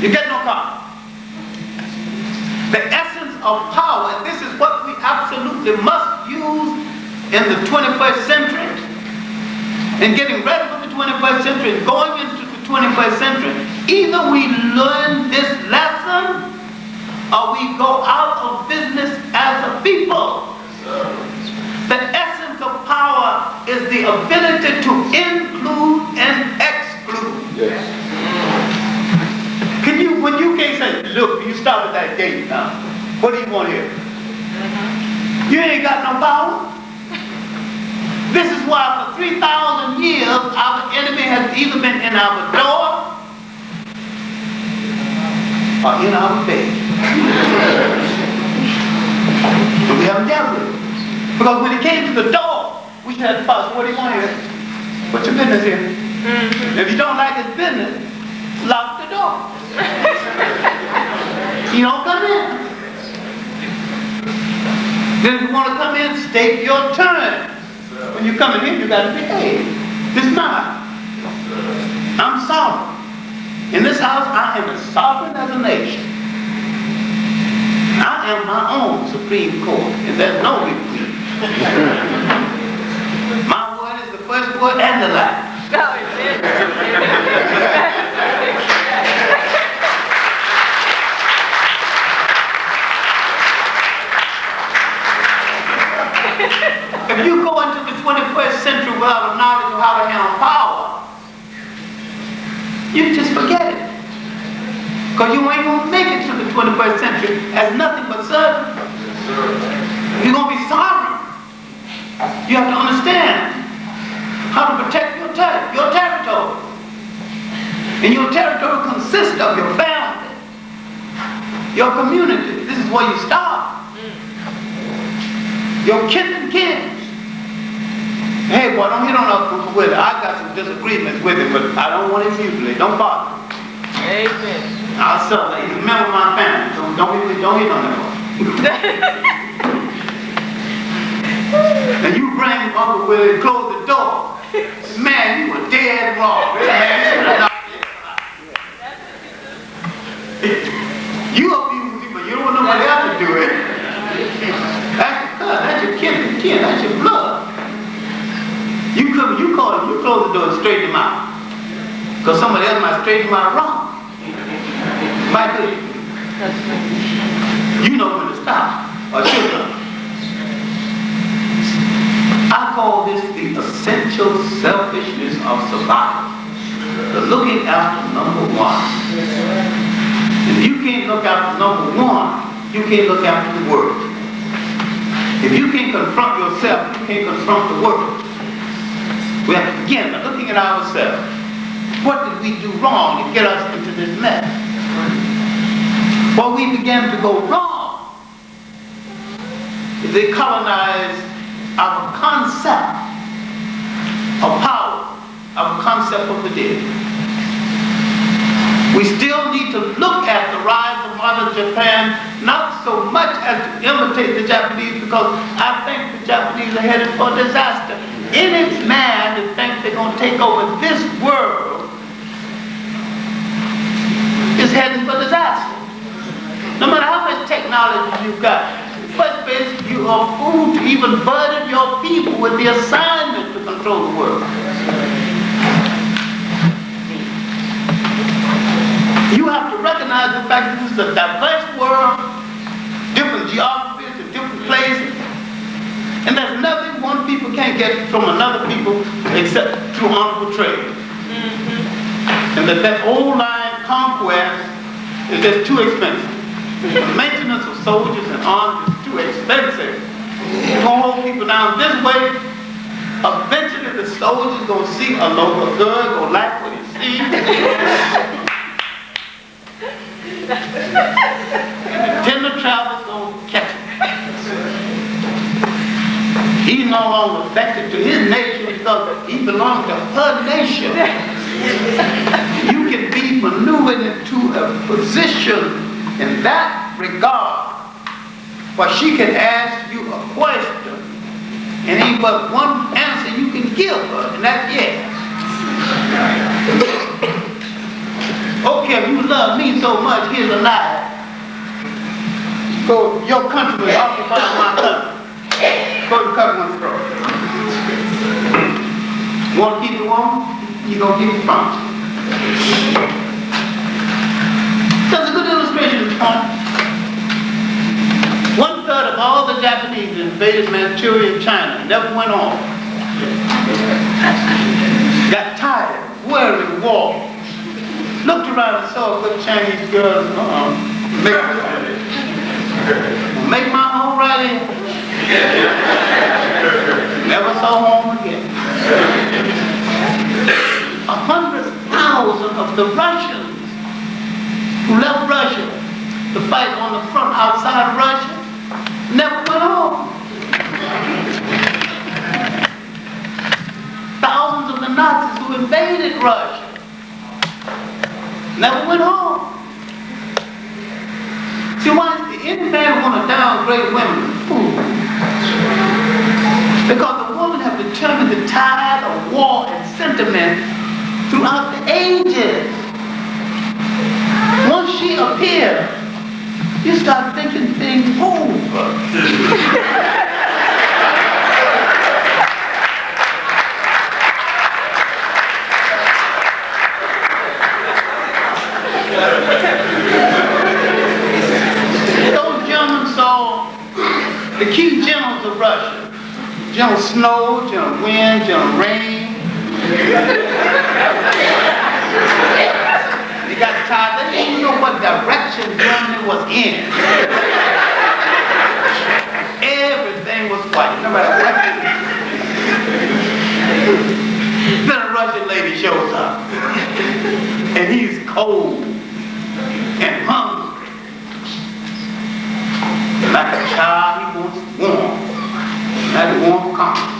You get no car. The essence of power, and this is what we absolutely must use in the 21st century, in getting ready for the 21st century, and going into the 21st century. Either we learn this lesson, or we go out of business as a people. The essence of power is the ability to include and exclude. Yes. When you can't say, look, you stop at that gate now. What do you want here? You ain't got no power. This is why for 3,000 years our enemy has either been in our door or in our bed. But we haven't dealt with it. Because when it came to the door, we should have to fuss. What do you want here? What's your business here? If you don't like his business, lock the door. You don't come in. Then if you want to come in, state your turn. When you're coming in, you got to behave. This is mine. I'm sovereign. In this house, I am as sovereign as a nation. I am my own Supreme Court, and there's no between. My word is the first word and the last. If you go into the 21st century without a knowledge of how to handle power, you just forget it. Because you ain't going to make it to the 21st century as nothing but servant. You're going to be sovereign. You have to understand how to protect your territory. And your territory consists of your family, your community. This is where you start. Your kin and kin. Hey, boy, don't hit on up with it. I got some disagreements with it, but I don't want it mutilate. Don't bother. Amen. I'll sell it. He's a member of my family, so don't hit on that one. And you bring him up with it, close the door. Man, you were dead wrong. You abuse me, but you don't want nobody else to do it. That's your kin and kin. That's your blood. You call him, you close the door and straighten him out. Because somebody else might straighten him out wrong. Might do. You know when to stop, or should know. I call this the essential selfishness of survival. The looking after number one. If you can't look after number one, you can't look after the world. If you can't confront yourself, you can't confront the world. We have to begin by looking at ourselves. What did we do wrong to get us into this mess? What we began to go wrong is they colonized our concept of power, our concept of the dead. We still need to look at the rise of modern Japan, not so much as to imitate the Japanese, because I think the Japanese are headed for disaster. Any man that thinks they're going to take over this world is heading for disaster. No matter how much technology you've got, first place, you are fooled to even burden your people with the assignment to control the world. You have to recognize the fact that this is a diverse world, different geographies and different places, and there's nothing one people can't get from another people except through honorable trade. And that old line conquest is just too expensive. The maintenance of soldiers and arms is too expensive. You're going to hold people down this way. Eventually the soldier's going to see a local good, going to like what he sees. And the tender travel's going to catch him. He's no longer affected to his nation because he belongs to her nation. You can be maneuvered into a position in that regard where she can ask you a question and ain't but one answer you can give her, and that's yes. Okay, if you love me so much, here's a lie. Go, your country will occupy my country. Go to cut one throat. Want to keep it warm? You're going to keep it strong. That's a good illustration of the point. 1/3 of all the Japanese invaded Manchuria and China, never went on. Got tired, worried, war. Looked around and saw a good Chinese girl make my home right in. Never saw home again. 100,000 of the Russians who left Russia to fight on the front outside Russia never went home. Thousands of the Nazis who invaded Russia never went home. See, why any man want to downgrade women? Because the woman have determined the tide of war and sentiment throughout the ages. Once she appears, you start thinking things over. Those Germans saw the key generals of Russia. General Snow, General Wind, General Rain. They got tired. They didn't know what direction Germany was in. Everything was white. Then a Russian lady shows up. And he's cold and hungry. Like a child, he wants warm. Like a warm comfort.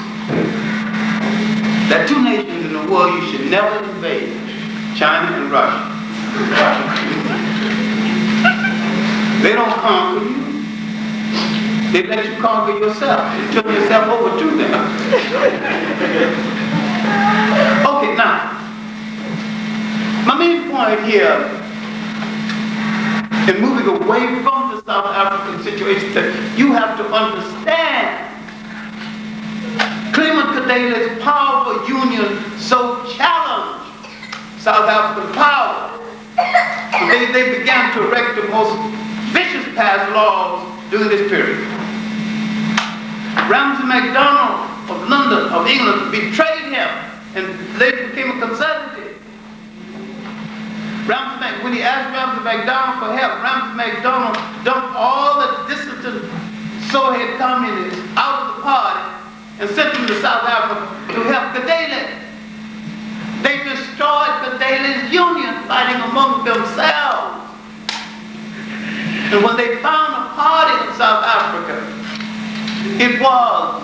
There are two nations in the world you should never invade. China and Russia. They don't conquer you. They let you conquer yourself. You turn yourself over to them. Okay, now, my main point here in moving away from the South African situation is that you have to understand Clement Kadele's powerful union so challenged South African power. So they began to erect the most vicious past laws during this period. Ramsay MacDonald of London, of England, betrayed him and later became a conservative. When he asked Ramsay MacDonald for help, Ramsay MacDonald dumped all the dissident Soviet communists out of the party and sent them to South Africa to help Kadele. They destroyed Kadele's union, fighting among themselves. And when they found a party in South Africa, it was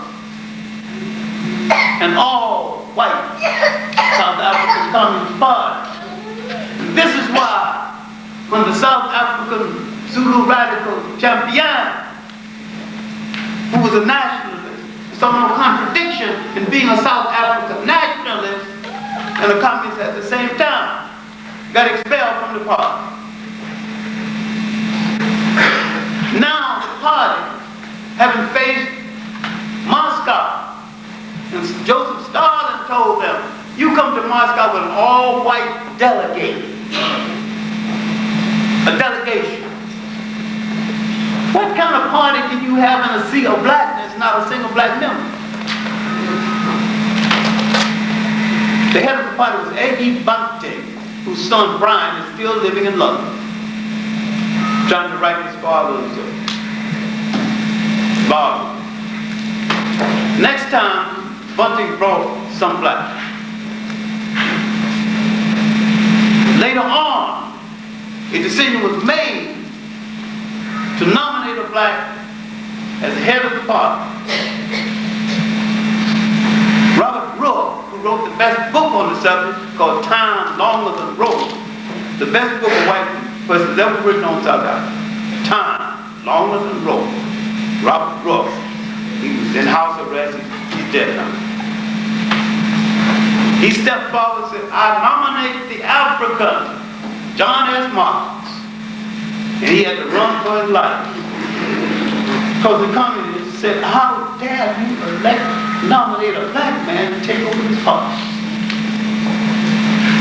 an all-white South African Communist Party. This is why, when the South African Zulu radical champion, who was a nationalist, saw no contradiction in being a South African nationalist and a communist at the same time, got expelled from the party. Now the party, having faced Moscow, and Joseph Stalin told them, you come to Moscow with an all-white delegate. A delegation. What kind of party can you have in a sea of blackness, not a single black member? The head of the party was A.E. Bunting, whose son Brian is still living in London, trying to write his father's Bible. Next time, Bunting brought some black. Later on, a decision was made to nominate a black as the head of the party. Robert Brooke, who wrote the best book on the subject called Time Longer Than Rope, the best book a white person ever written on South Africa. Time Longer Than Rope. Robert Brooke. He was in house arrest. He's dead now. He stepped forward and said, I nominate the African John S. Marks, and he had to run for his life. Because the communists said, how dare you nominate a black man to take over this party?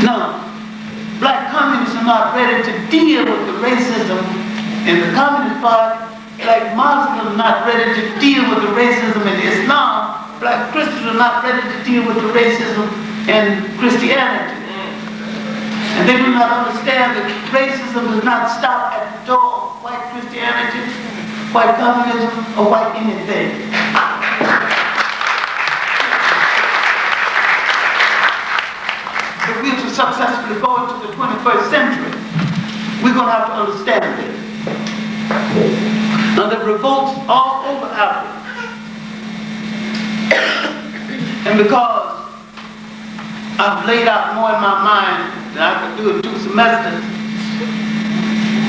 Now, black communists are not ready to deal with the racism in the Communist Party. Black Muslims are not ready to deal with the racism in Islam. Black Christians are not ready to deal with the racism in Christianity. And they do not understand that racism does not stop at the door of white Christianity, white communism, or white anything. If we are to successfully go into the 21st century, we're going to have to understand this. Now, there are revolts all over Africa. And because I've laid out more in my mind than I could do in 2 semesters,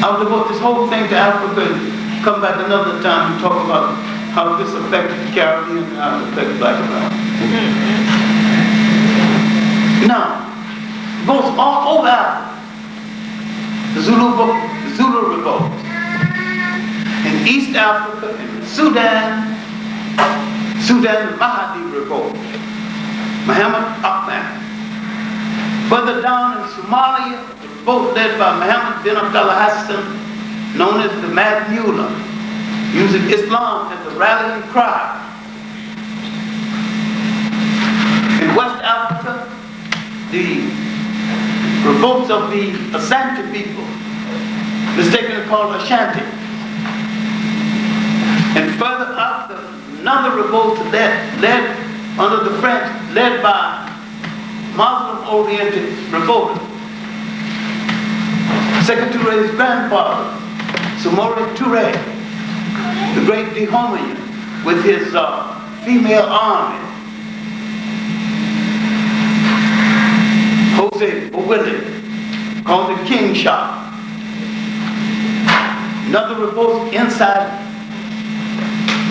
I will devote this whole thing to Africa and come back another time and talk about how this affected the Caribbean and how it affected Black America. Now, revolts all over Africa. The Zulu revolt. In East Africa, in Sudan, the Mahdi revolt. Muhammad Ahmed. Further down in Somalia, a revolt led by Muhammad bin Abdullah Hassan, known as the Mad Mullah, using Islam as a rallying cry. In West Africa, the revolts of the Ashanti people, mistakenly called Ashanti. And further up, another revolt led under the French, led by Muslim-oriented revolters. Second Touré's grandfather, Samori Touré, the great Dahomey, with his female army. Jose Owili, called the King Shah. Another revolt inside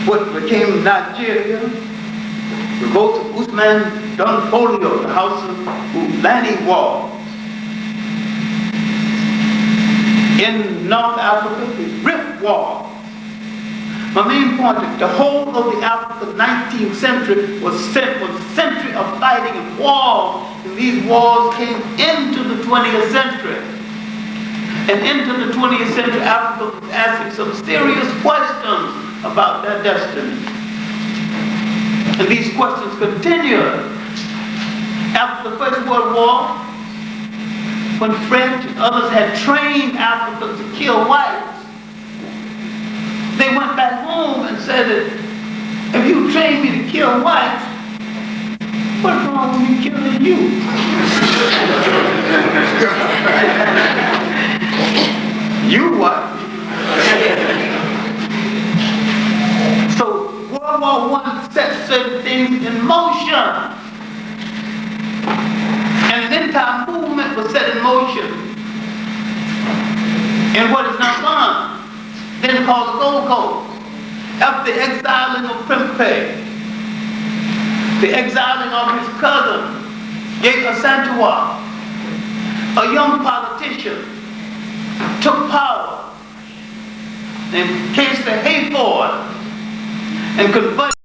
what became Nigeria, revolt of Usman Dan Fodio, the House of Fulani Wall. In North Africa, the Rift War. My main point is the whole of the African 19th century was a century of fighting and wars, and these wars came into the 20th century. And into the 20th century, Africa was asking some serious questions about their destiny. And these questions continued. After the First World War, when French and others had trained Africans to kill whites, they went back home and said that if you train me to kill whites, what's wrong with me killing you? You what? So World War I set certain things in motion. And an entire movement was set in motion in what is now gone, then called the Gold Coast. After the exiling of Prempeh, the exiling of his cousin, Yeka Santua, a young politician, took power and cased the Hayford and converted